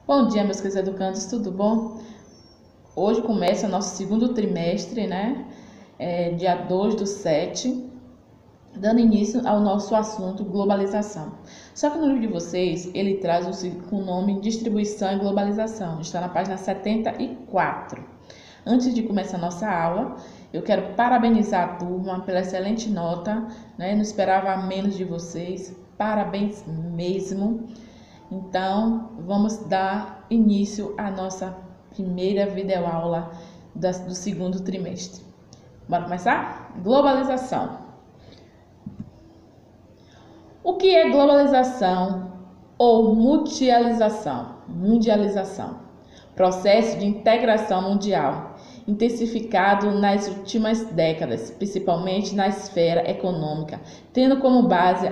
Bom dia, meus queridos educandos, tudo bom? Hoje começa nosso segundo trimestre, né? Dia 2/7, dando início ao nosso assunto globalização. Só que no livro de vocês, ele traz o nome Distribuição e Globalização, está na página 74. Antes de começar a nossa aula, eu quero parabenizar a turma pela excelente nota, né? Não esperava menos de vocês, parabéns mesmo. Então, vamos dar início à nossa primeira videoaula do segundo trimestre. Bora começar? Globalização. O que é globalização ou mundialização? Processo de integração mundial, intensificado nas últimas décadas, principalmente na esfera econômica, tendo como base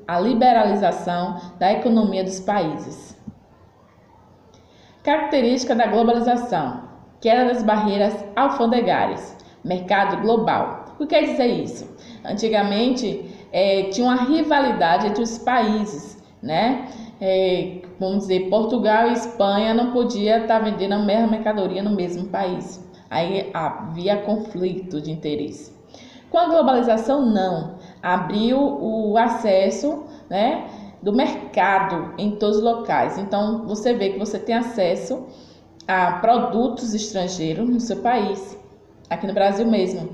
a liberalização da economia dos países. Característica da globalização: queda das barreiras alfandegárias, mercado global. O que quer dizer isso? Antigamente tinha uma rivalidade entre os países, né? Vamos dizer, Portugal e Espanha não podia estar vendendo a mesma mercadoria no mesmo país. Aí havia conflito de interesse. Com a globalização, não. Abriu o acesso, né, do mercado em todos os locais. Então, você vê que você tem acesso a produtos estrangeiros no seu país, aqui no Brasil mesmo.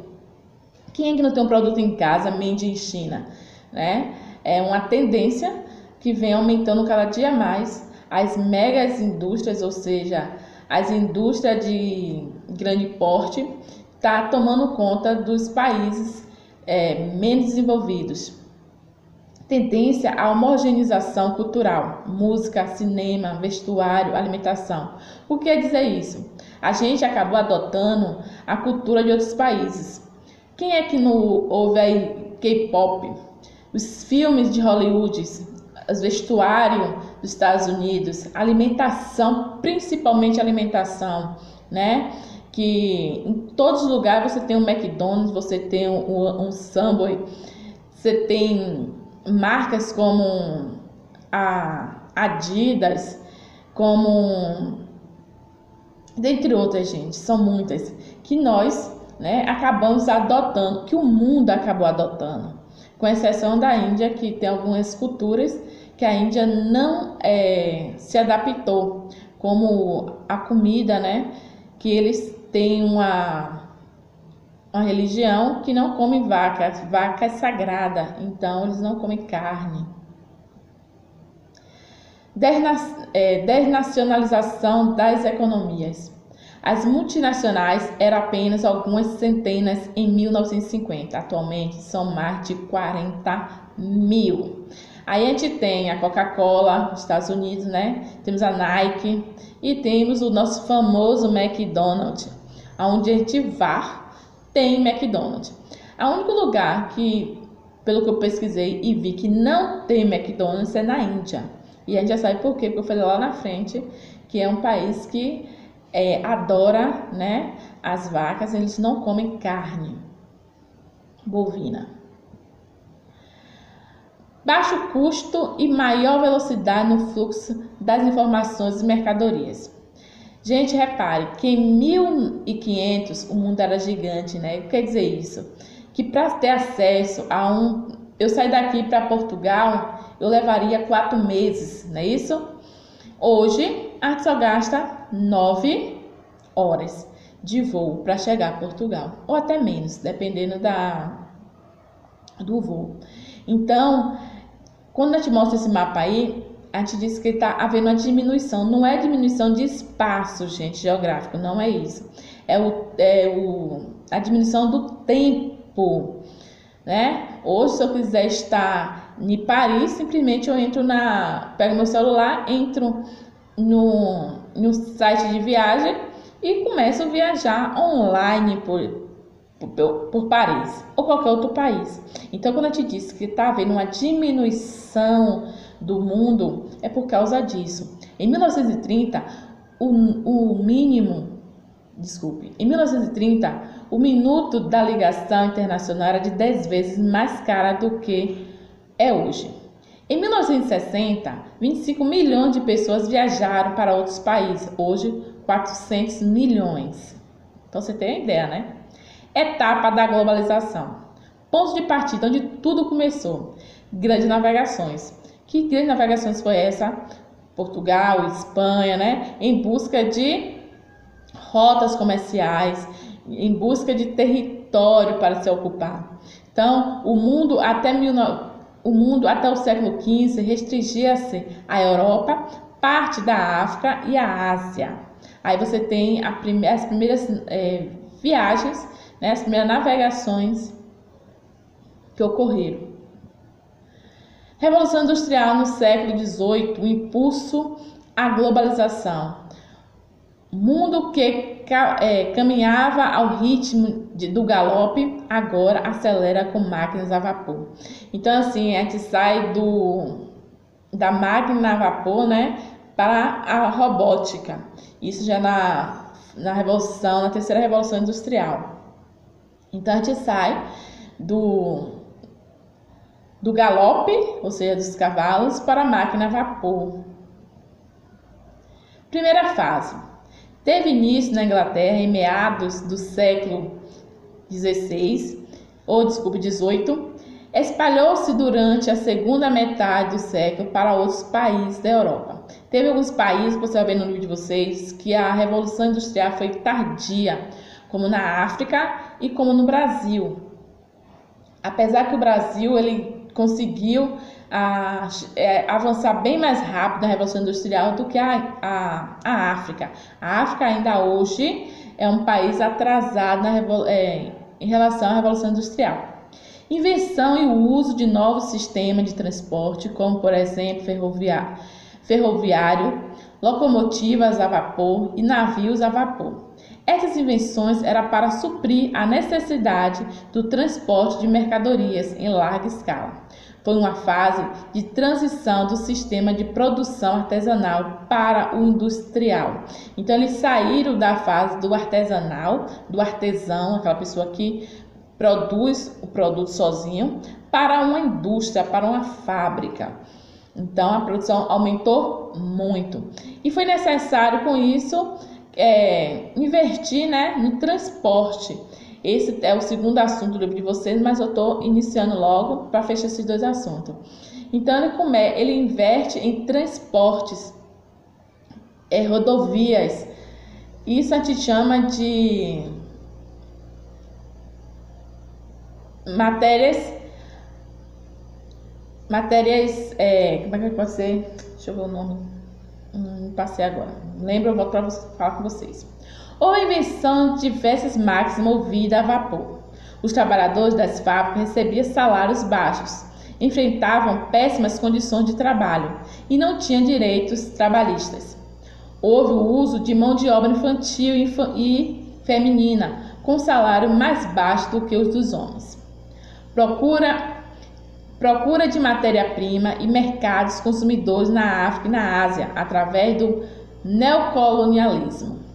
Quem é que não tem um produto em casa made in China, né? É uma tendência que vem aumentando cada dia mais. As megas indústrias, ou seja, as indústrias de grande porte, está tomando conta dos países menos desenvolvidos. Tendência à homogeneização cultural, música, cinema, vestuário, alimentação. O que quer dizer isso? A gente acabou adotando a cultura de outros países. Quem é que não ouve aí K-pop? Os filmes de Hollywood, os vestuários dos Estados Unidos, alimentação, principalmente alimentação, né? Que em todos os lugares você tem um McDonald's, você tem um Subway, você tem marcas como a Adidas, como dentre outras, gente, são muitas que nós, né, acabamos adotando, que o mundo acabou adotando, com exceção da Índia, que tem algumas culturas que a Índia não se adaptou, como a comida, né, que eles têm uma religião que não come vaca, vaca é sagrada, então eles não comem carne. Desnacionalização das economias. As multinacionais eram apenas algumas centenas em 1950, atualmente são mais de 40 mil. Aí a gente tem a Coca-Cola, nos Estados Unidos, né? Temos a Nike e temos o nosso famoso McDonald's, onde a gente vai. Tem McDonald's. O único lugar que, pelo que eu pesquisei e vi que não tem McDonald's é na Índia. E a gente já sabe por quê, porque eu falei lá na frente que é um país que adora, né, as vacas, eles não comem carne bovina. Baixo custo e maior velocidade no fluxo das informações e mercadorias. Gente, repare que em 1500 o mundo era gigante, né? O que quer dizer isso? Que para ter acesso a eu sair daqui para Portugal, eu levaria 4 meses, não é isso? Hoje, a gente só gasta 9 horas de voo para chegar a Portugal, ou até menos, dependendo do voo. Então, quando a gente mostra esse mapa aí, a gente diz que está havendo uma diminuição. Não é diminuição de espaço, gente, geográfico, não é isso. A diminuição do tempo, né? Hoje, se eu quiser estar em Paris, simplesmente eu pego meu celular, entro no site de viagem e começo a viajar online por Paris ou qualquer outro país. Então, quando a gente diz que está havendo uma diminuição do mundo, é por causa disso. Em 1930, em 1930, o minuto da ligação internacional era de 10 vezes mais cara do que é hoje. Em 1960, 25 milhões de pessoas viajaram para outros países. Hoje, 400 milhões. Então você tem a ideia, né? Etapa da globalização. Ponto de partida onde tudo começou. Grandes navegações. Que grandes navegações foi essa? Portugal, Espanha, né? Em busca de rotas comerciais, em busca de território para se ocupar. Então, o mundo até o século XV restringia-se à Europa, parte da África e a Ásia. Aí você tem as primeiras viagens, né, as primeiras navegações que ocorreram. Revolução Industrial no século XVIII, o impulso à globalização. Mundo que caminhava ao ritmo do galope, agora acelera com máquinas a vapor. Então, assim, a gente sai da máquina a vapor, né, para a robótica. Isso já na terceira revolução industrial. Então, a gente sai do galope, ou seja, dos cavalos, para a máquina a vapor. Primeira fase. Teve início na Inglaterra em meados do século XVIII, espalhou-se durante a segunda metade do século para outros países da Europa. Teve alguns países, você vai ver no livro de vocês, que a Revolução Industrial foi tardia, como na África e como no Brasil. Apesar que o Brasil ele conseguiu avançar bem mais rápido na Revolução Industrial do que a África. A África ainda hoje é um país atrasado em relação à Revolução Industrial. Invenção e o uso de novos sistemas de transporte, como por exemplo ferroviário, locomotivas a vapor e navios a vapor. Essas invenções eram para suprir a necessidade do transporte de mercadorias em larga escala. Foi uma fase de transição do sistema de produção artesanal para o industrial. Então, eles saíram da fase do artesanal, do artesão, aquela pessoa que produz o produto sozinho, para uma indústria, para uma fábrica. Então, a produção aumentou muito. E foi necessário, com isso, investir, né, no transporte. Esse é o segundo assunto do livro de vocês, mas eu estou iniciando logo para fechar esses dois assuntos. Então, ele investe em transportes, rodovias. Isso a gente chama de matérias, como é que pode ser? Deixa eu ver o nome. Passei agora. Lembra, eu volto para falar com vocês. Houve a invenção de diversas máquinas movidas a vapor. Os trabalhadores das fábricas recebiam salários baixos, enfrentavam péssimas condições de trabalho e não tinham direitos trabalhistas. Houve o uso de mão de obra infantil e feminina, com salário mais baixo do que os dos homens. Procura de matéria-prima e mercados consumidores na África e na Ásia, através do neocolonialismo.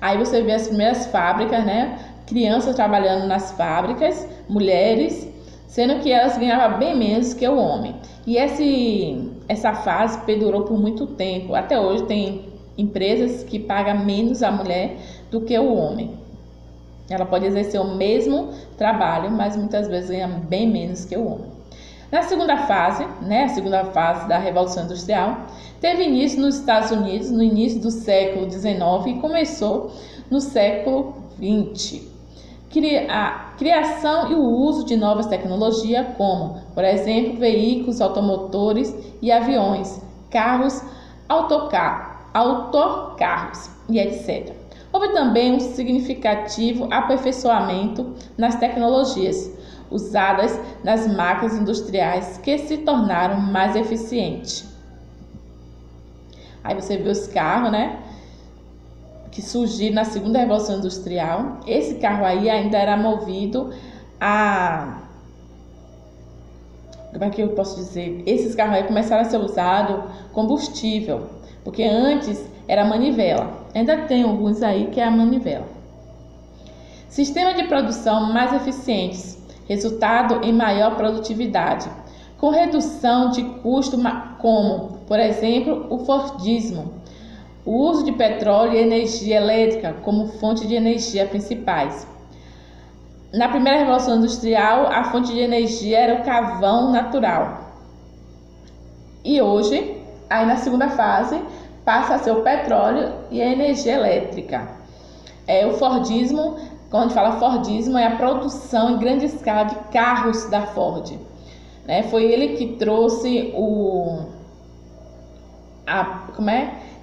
Aí você vê as primeiras fábricas, né? Crianças trabalhando nas fábricas, mulheres, sendo que elas ganhavam bem menos que o homem. E essa fase perdurou por muito tempo. Até hoje tem empresas que pagam menos a mulher do que o homem. Ela pode exercer o mesmo trabalho, mas muitas vezes ganha bem menos que o homem. Na segunda fase, né, a segunda fase da Revolução Industrial, teve início nos Estados Unidos no início do século XIX e começou no século XX. A criação e o uso de novas tecnologias como, por exemplo, veículos automotores e aviões, carros, autocarros e etc. Houve também um significativo aperfeiçoamento nas tecnologias usadas nas máquinas industriais que se tornaram mais eficientes. Aí você vê os carros, né, que surgiram na segunda revolução industrial. Esse carro aí ainda era movido a... Como é que eu posso dizer? Esses carros aí começaram a ser usados combustível, porque antes era manivela. Ainda tem alguns aí que é a manivela. Sistema de produção mais eficientes, resultado em maior produtividade, com redução de custo, como, por exemplo, o Fordismo, o uso de petróleo e energia elétrica como fonte de energia principais. Na primeira Revolução Industrial, a fonte de energia era o carvão natural. E hoje, aí na segunda fase, passa a ser o petróleo e a energia elétrica. O Fordismo, quando a gente fala Fordismo, é a produção em grande escala de carros da Ford. Foi ele que trouxe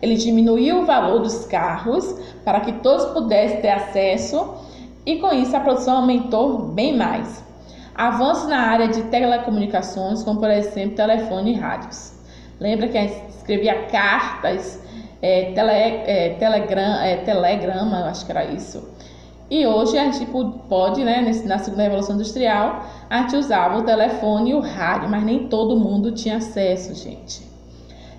Ele diminuiu o valor dos carros para que todos pudessem ter acesso e com isso a produção aumentou bem mais. Avanços na área de telecomunicações, como por exemplo telefone e rádios. Lembra que a gente escrevia cartas, telegrama, eu acho que era isso. E hoje a gente pode, na segunda Revolução Industrial, a gente usava o telefone e o rádio, mas nem todo mundo tinha acesso, gente.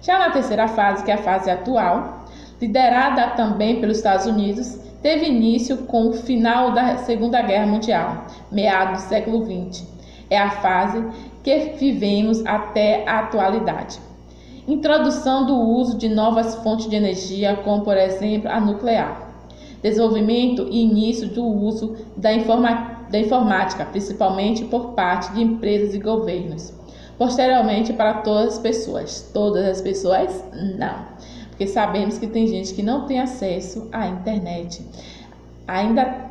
Já na terceira fase, que é a fase atual, liderada também pelos Estados Unidos, teve início com o final da Segunda Guerra Mundial, meados do século XX. É a fase que vivemos até a atualidade. Introdução do uso de novas fontes de energia, como por exemplo a nuclear. Desenvolvimento e início do uso da informática, principalmente por parte de empresas e governos. Posteriormente, para todas as pessoas. Todas as pessoas, não. Porque sabemos que tem gente que não tem acesso à internet. Ainda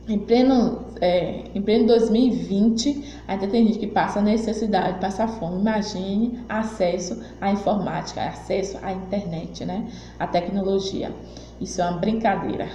em pleno 2020, ainda tem gente que passa necessidade, passa fome. Imagine acesso à informática, acesso à internet, à tecnologia. Isso é uma brincadeira.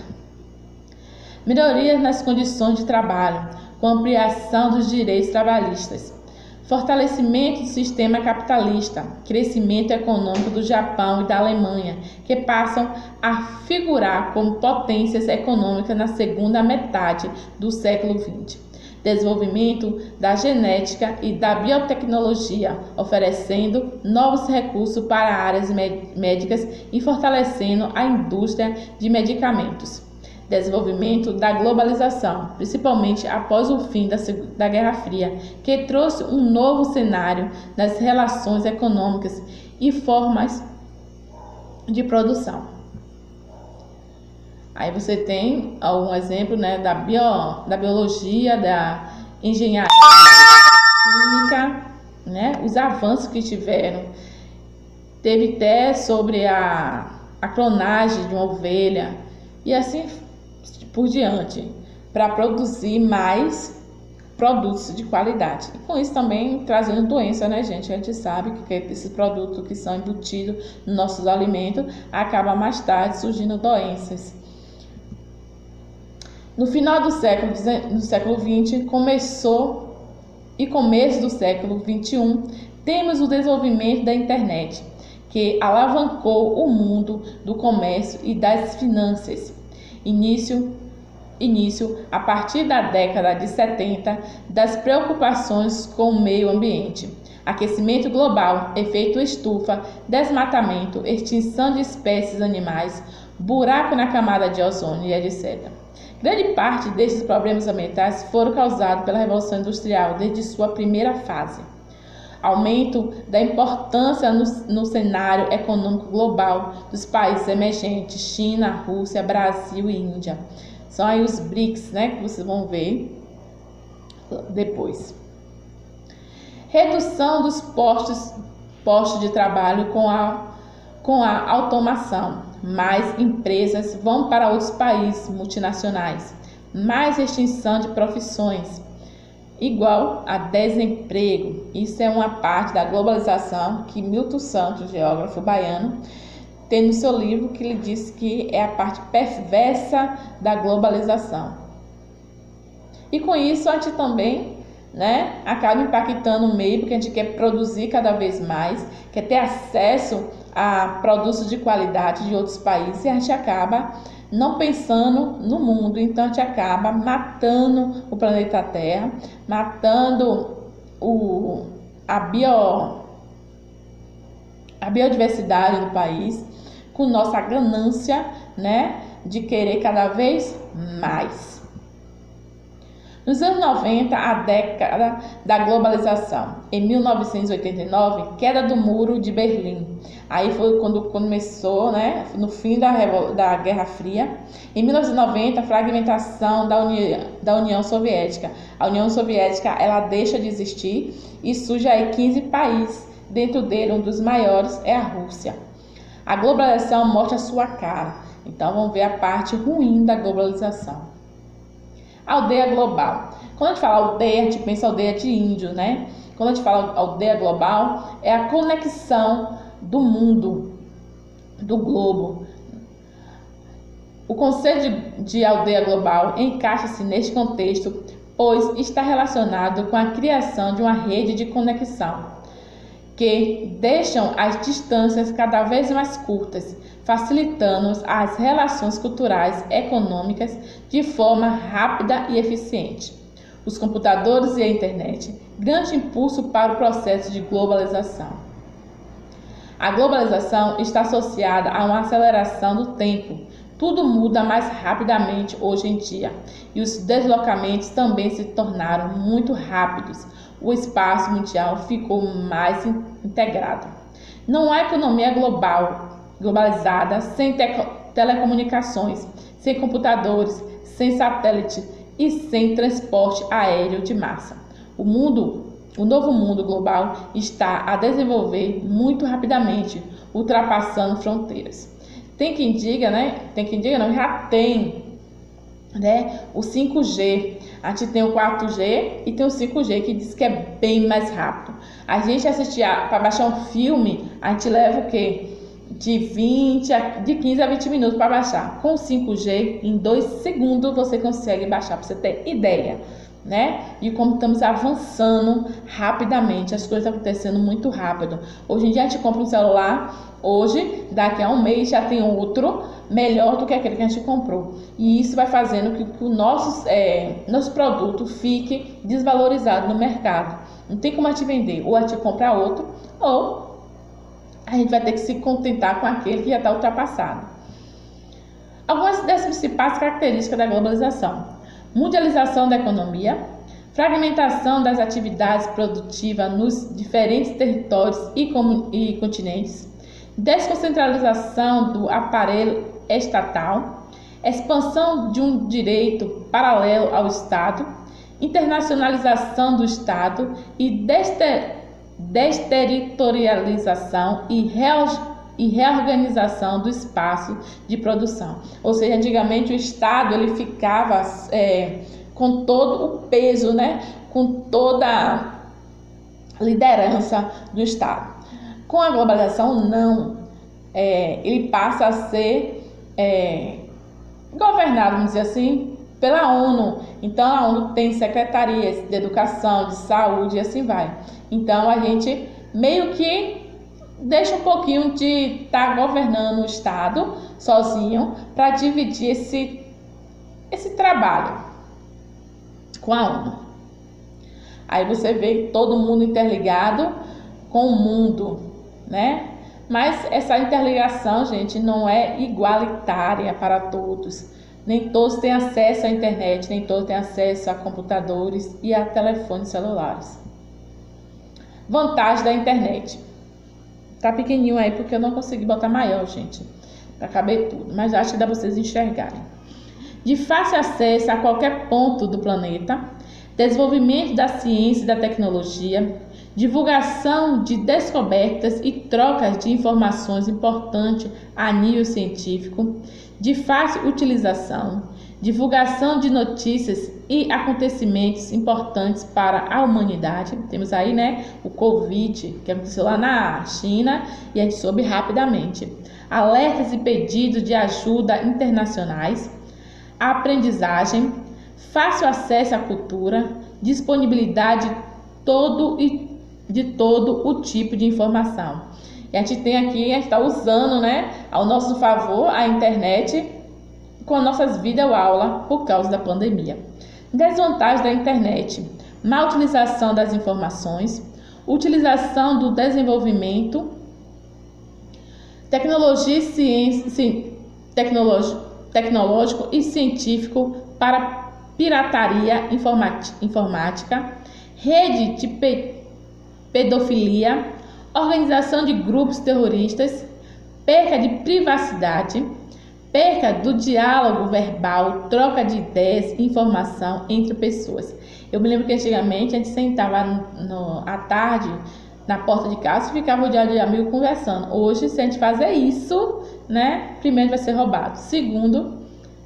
Melhorias nas condições de trabalho, com ampliação dos direitos trabalhistas. Fortalecimento do sistema capitalista, crescimento econômico do Japão e da Alemanha, que passam a figurar como potências econômicas na segunda metade do século XX. Desenvolvimento da genética e da biotecnologia, oferecendo novos recursos para áreas médicas e fortalecendo a indústria de medicamentos. Desenvolvimento da globalização, principalmente após o fim da Guerra Fria, que trouxe um novo cenário nas relações econômicas e formas de produção. Aí você tem algum exemplo da biologia, da engenharia química, os avanços que tiveram. Teve até sobre a clonagem de uma ovelha e assim por diante, para produzir mais produtos de qualidade. E com isso também trazendo doença, gente? A gente sabe que esses produtos que são embutidos nos nossos alimentos acabam mais tarde surgindo doenças. No final do século XX, começo do século XXI, temos o desenvolvimento da internet, que alavancou o mundo do comércio e das finanças. Início a partir da década de 70 das preocupações com o meio ambiente, aquecimento global, efeito estufa, desmatamento, extinção de espécies animais, buraco na camada de ozônio e etc. Grande parte desses problemas ambientais foram causados pela Revolução Industrial desde sua primeira fase. Aumento da importância no cenário econômico global dos países emergentes, China, Rússia, Brasil e Índia. São aí os BRICS, que vocês vão ver depois. Redução dos postos de trabalho com a automação. Mais empresas vão para outros países multinacionais. Mais extinção de profissões, igual a desemprego. Isso é uma parte da globalização que Milton Santos, geógrafo baiano, tem no seu livro, que ele diz que é a parte perversa da globalização. E com isso a gente também acaba impactando o meio, porque a gente quer produzir cada vez mais, quer ter acesso a produtos de qualidade de outros países, e a gente acaba não pensando no mundo. Então a gente acaba matando o planeta Terra, matando a biodiversidade do país, com nossa ganância, de querer cada vez mais. Nos anos 90, a década da globalização. Em 1989, queda do Muro de Berlim. Aí foi quando começou, né, no fim da Guerra Fria. Em 1990, fragmentação da União Soviética. A União Soviética, ela deixa de existir e surge aí 15 países. Dentro dele, um dos maiores é a Rússia. A globalização mostra a sua cara. Então, vamos ver a parte ruim da globalização. Aldeia global. Quando a gente fala aldeia, a gente pensa aldeia de índio, né? Quando a gente fala aldeia global, é a conexão do mundo, do globo. O conceito de aldeia global encaixa-se neste contexto, pois está relacionado com a criação de uma rede de conexão, que deixam as distâncias cada vez mais curtas, facilitando as relações culturais e econômicas de forma rápida e eficiente. Os computadores e a internet, grande impulso para o processo de globalização. A globalização está associada a uma aceleração do tempo. Tudo muda mais rapidamente hoje em dia e os deslocamentos também se tornaram muito rápidos. O espaço mundial ficou mais integrado. Não há economia globalizada sem telecomunicações, sem computadores, sem satélite e sem transporte aéreo de massa. O novo mundo global está a desenvolver muito rapidamente, ultrapassando fronteiras. Tem quem diga, já tem, né, o 5G. A gente tem o 4G e tem o 5G, que diz que é bem mais rápido. A gente para baixar um filme, a gente leva o quê? De 15 a 20 minutos para baixar. Com o 5G, em 2 segundos você consegue baixar, para você ter ideia, né? E como estamos avançando rapidamente, as coisas acontecendo muito rápido. Hoje em dia a gente compra um celular, hoje, daqui a um mês já tem outro melhor do que aquele que a gente comprou. E isso vai fazendo que o nosso produto fique desvalorizado no mercado. Não tem como a gente vender, ou a gente comprar outro, ou a gente vai ter que se contentar com aquele que já está ultrapassado. Algumas das principais características da globalização: mundialização da economia, fragmentação das atividades produtivas nos diferentes territórios e continentes, desconcentralização do aparelho estatal, expansão de um direito paralelo ao Estado, internacionalização do Estado e desterritorialização e reorganização do espaço de produção. Ou seja, antigamente o Estado ele ficava com todo o peso, né? Com toda a liderança do Estado. Com a globalização, não. Ele passa a ser governado, vamos dizer assim, pela ONU. Então, a ONU tem secretarias de educação, de saúde e assim vai. Então, a gente meio que deixa um pouquinho de estar governando o Estado sozinho para dividir esse trabalho com a ONU. Aí você vê todo mundo interligado com o mundo, né? Mas essa interligação, gente, não é igualitária para todos. Nem todos têm acesso à internet, nem todos têm acesso a computadores e a telefones celulares. Vantagem da internet. Tá pequenininho aí porque eu não consegui botar maior, gente, para caber tudo, mas acho que dá para vocês enxergarem. De fácil acesso a qualquer ponto do planeta, desenvolvimento da ciência e da tecnologia, divulgação de descobertas e trocas de informações importantes a nível científico, de fácil utilização, divulgação de notícias e acontecimentos importantes para a humanidade. Temos aí, né, o Covid, que aconteceu lá na China e a gente soube rapidamente. Alertas e pedidos de ajuda internacionais, aprendizagem, fácil acesso à cultura, disponibilidade de todo o tipo de informação. E a gente tem aqui, a gente está usando, né, ao nosso favor a internet com as nossas videoaulas por causa da pandemia. Desvantagem da internet: má utilização das informações, utilização do desenvolvimento, tecnológico e científico para pirataria informática, rede de pedofilia, organização de grupos terroristas, perca de privacidade, perca do diálogo verbal, troca de ideias e informação entre pessoas. Eu me lembro que antigamente a gente sentava à tarde na porta de casa e ficava rodeado de amigos conversando. Hoje, se a gente fazer isso, né, primeiro vai ser roubado. Segundo,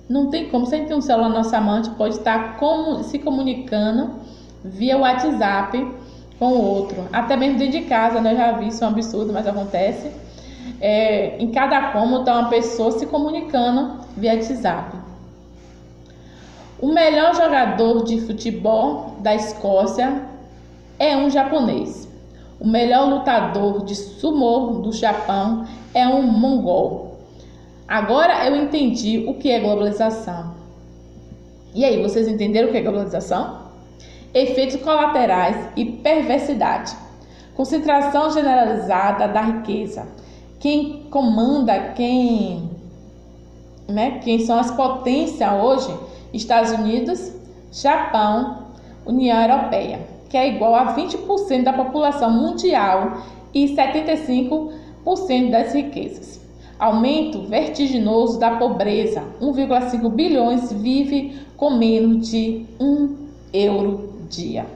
não tem como, se a gente tem um celular na nossa mão, a gente pode estar se comunicando via WhatsApp com o outro. Até mesmo dentro de casa, né, eu já vi, isso é um absurdo, mas acontece. Em cada cômodo está uma pessoa se comunicando via WhatsApp. O melhor jogador de futebol da Escócia é um japonês. O melhor lutador de sumô do Japão é um mongol. Agora eu entendi o que é globalização. E aí, vocês entenderam o que é globalização? Efeitos colaterais e perversidade. Concentração generalizada da riqueza. Quem comanda, quem são as potências hoje? Estados Unidos, Japão, União Europeia, que é igual a 20% da população mundial e 75% das riquezas. Aumento vertiginoso da pobreza. 1,5 bilhões vive com menos de €1 dia.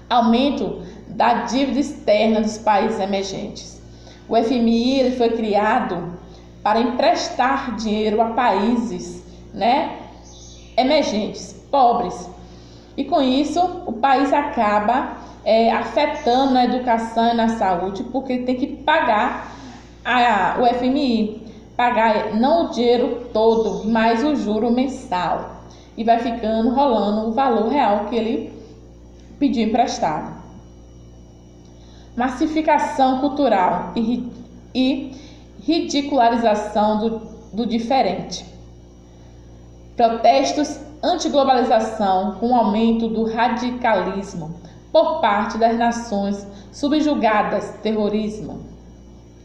Aumento da dívida externa dos países emergentes. O FMI ele foi criado para emprestar dinheiro a países, emergentes, pobres. E com isso, o país acaba afetando na educação e na saúde, porque tem que pagar o FMI, pagar não o dinheiro todo, mas o juro mensal. E vai rolando o valor real que ele pediu emprestado. Massificação cultural e ridicularização do diferente. Protestos antiglobalização com aumento do radicalismo por parte das nações subjugadas, terrorismo.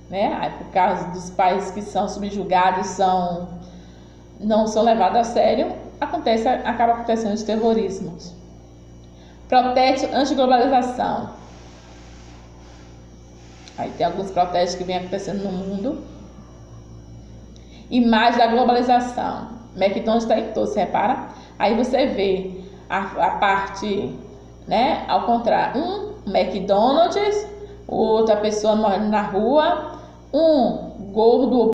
Por causa dos países que são subjugados, não são levados a sério, acaba acontecendo os terrorismos. Protestos antiglobalização. Aí tem alguns protestos que vêm acontecendo no mundo. Imagem da globalização. McDonald's está em todo, você repara? Aí você vê a parte, ao contrário. McDonald's, outra pessoa morrendo na rua, um gordo